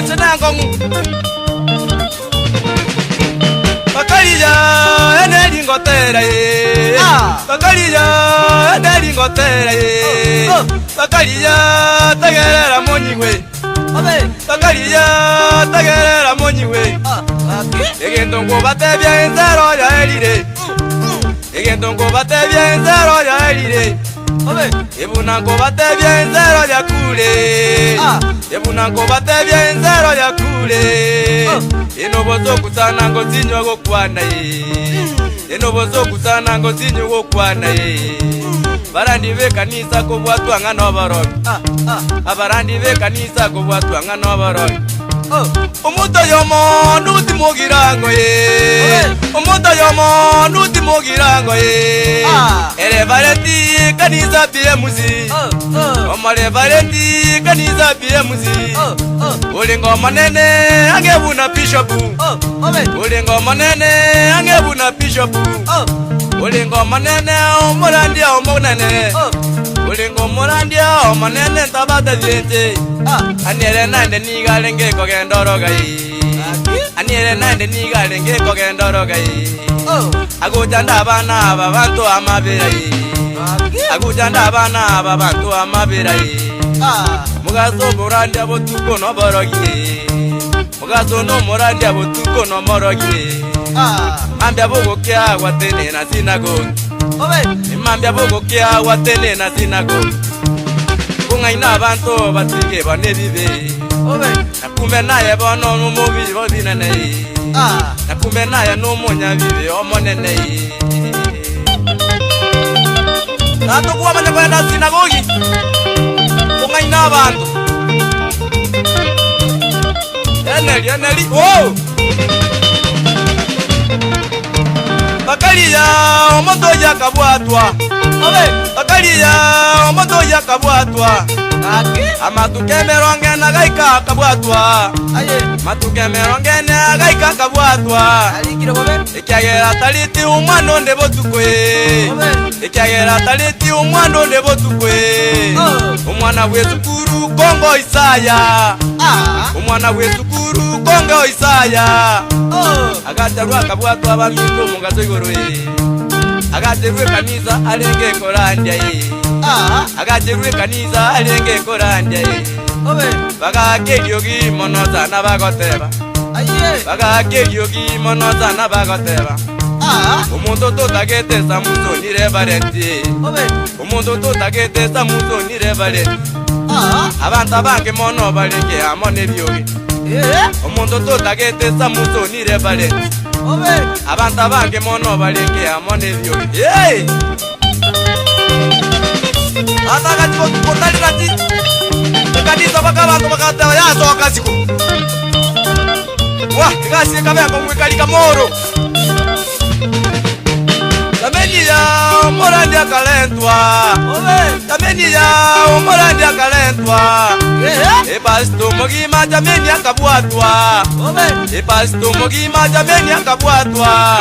Senang kongu Bakaliya Eneli ngotera Bakaliya Eneli ngotera Bakaliya Tagerera monyiwe Bakaliya Tagerera monyiwe Egendo ngo batebya enzero ya elire Egendo ngo batebya enzero ya elire Ebuna ngo batebya enzero ya kule Ebuna ngo batebya enzero ya kule Eno bozo kutana ngo zinyo go kwana Eno bozo kutana ngo zinyo go kwana Barandi be kanisa ko bwatu angano barogi Abarandi be kanisa ko bwatu angano barogi Umuto yomo nuti mogirango Umuto yomo nuti mogirango Ere valeti kanisa BMC Omale valeti kanisa BMC Ulingo manene angebuna bishop Ulingo manene angebuna bishop Ulingo manene omorandia omonene Ulingo morandia omonene tabata diente Aniere nande niga lenge kogendoro gai Aniere nande niga lenge kogendoro gai Agujanda bana babantu amabirai Agujanda bana babantu amabirai Mugaso morandia botuko no borogi Mugaso no morandia botuko no morogi Mambia bogo kia watene na sinagogi Mambia bogo kia watene na sinagogi Kunga ina banto batige banebibe Nakumbe naye bono numubi bodinene Nakumbe naye numunya bibe omonene Tato kuwa manye kwenda sinagogi Kunga ina banto Eneli oh Bakaliya omoto yakabwatwa Bakaliya omoto yakabwatwa Amatukemeronge na gaika kabwatwa Matukemeronge na gaika kabwatwa Ikiagera taliti umwano ndebotukwe Ikiagera taliti umwano ndebotukwe Umwana wezukuru Kongo Isaya Umwana wezukuru Kongo Isaya Agatarwa kabwatwa bamingo mugazo igorwe Agaterwe kanisa alenge korandia Agaterwe kanisa alenge korandia Bagakelyogi monoza na bagoteba Bagakelyogi monoza na bagoteba Umuntu totagete samuso ni reverenti Umuntu totagete samuso ni reverenti Abanta bange mono balenge amone byogi Umuntu totagete samuso ni reverenti Abanta bange mono balenge amone byogi Ataka tiko kotali rati Kanisa baka bantu bakata yaso akaziko Wah, kasi kabeko mwikalika moro Tameni ya morandia kalentwa Tameni ya morandia kalentwa Epasto mogima tameni akabwatwa Epasto mogima tameni akabwatwa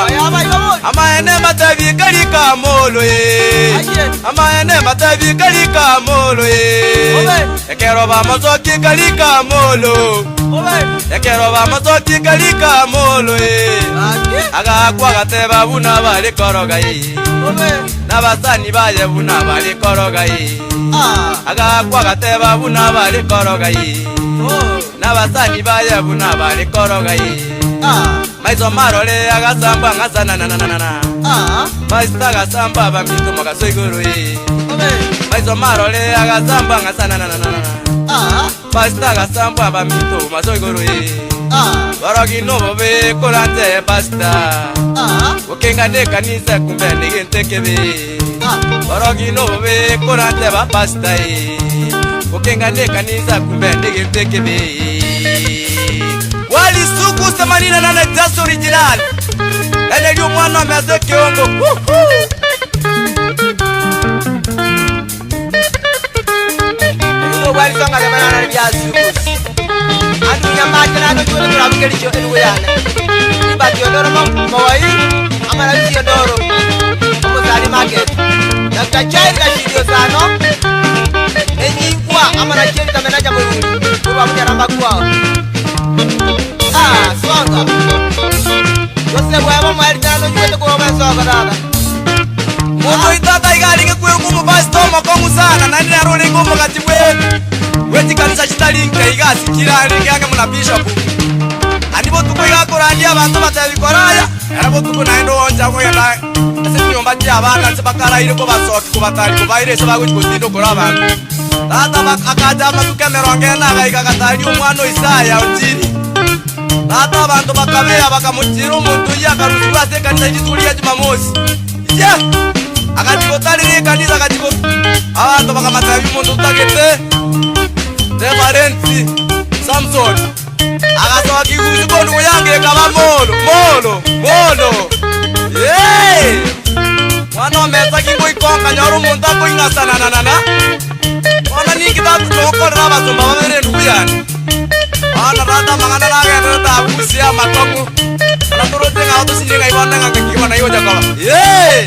Amaene matavi kalika molo Amaene matavi kalika molo Ekeroba mazoki kalika molo Ekeroba mazoki kalika molo Aga kwa gateba buna bali koroga Nabasani baye buna bali koroga Aga kwa gateba buna bali koroga Nabasani baye buna bali koroga Maizo marole agasamba ngasana na Maista gasamba bamito magasoiguru Maizo marole agasamba ngasana na Maista gasamba bamito masoiguru Barogi no be kolante pasta Ukenga ne kanisa kumbe nigente kebe Barogi no be kolante ba pasta Ukenga ne kanisa kumbe nigente kebe Wali suku 88 das original Ele yu mwana meze kiongo Wali songa de banana ya suku Anu nyamata na ndio ndio abikeli cho enu yana Ibati odoro mawai amara si odoro Omo sari market Dr. Chair ka studio sano Enyi kwa amara cheri kamenaja mwuri Kwa mjaramba kwa baba. Jose bwaba mwali tano nyuete kwa mwensoka dada. Muto itata igalinge kwe ngumu bastoma kwa musana nani narole ngumu kati weti kanisa chitalinke igasi kilalinge yange muna bishop. Anibo tuko igakorandi abantu batabikoraya arabo tuko naendo onja ko yenda ase nyomba ya abana sebakara ire ko basoki ko batali ko baire sebago kutindo kora abantu tata bakakaja matuke merongena gaiga katali umwana Isaya otiri tata abantu bakabeya bakamutira umuntu yakarusuba se kanisa gitulia Jumamosi ye akatibotali kanisa akatibo abantu bakamatabi umuntu utagete Reverend Samson akasoka kiguzi kono yange kaba molo hey mwana meza kingo ikonga nyaru muntu ako ingasana nanana wana nikita tukokorera basomba babere nduyani ana rata mangana nage rata busia matomu ana torote ngato sininga ibana ngakikibana yoja kaba hey